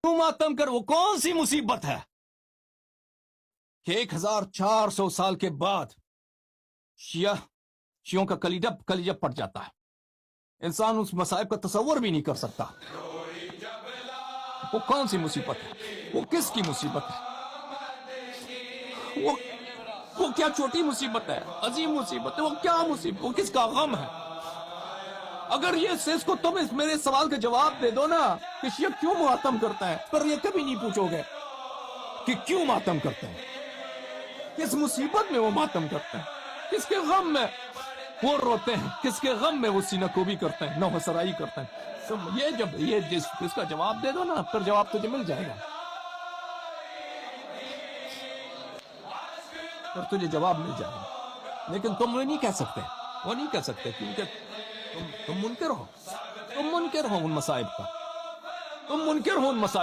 کیوں ماتم کر؟ وہ کون سی مصیبت ہے کہ 1400 سال کے بعد شیعوں کا کلیجہ پٹ جاتا ہے؟ انسان اس مصائب کا تصور بھی نہیں کر سکتا. وہ کون سی مصیبت ہے؟ وہ کس کی مصیبت ہے؟ وہ کیا چھوٹی مصیبت ہے؟ عظیم مصیبت ہے. وہ کیا مصیبت؟ وہ کس کا غم ہے؟ اگر اس کو تم میرے سوال کا جواب دے دو نا کہ شیعہ کیوں ماتم کرتا ہے، پر یہ کبھی نہیں پوچھو گے کہ کیوں ماتم کرتا ہے، کس مصیبت میں وہ ماتم کرتا ہے، کس کے غم میں وہ روتے ہیں، کس کے غم میں وہ سینہ کوبی کرتے ہیں، نوحہ سرائی کرتے ہیں. اس کا جواب دے دو نا، پھر جواب تجھے مل جائے گا. پھر تجھے جواب مل جائے گا. لیکن تم وہ نہیں کہہ سکتے کیونکہ تم منکر ہو ان مسائب کا. تم منکر ہو ان مسائب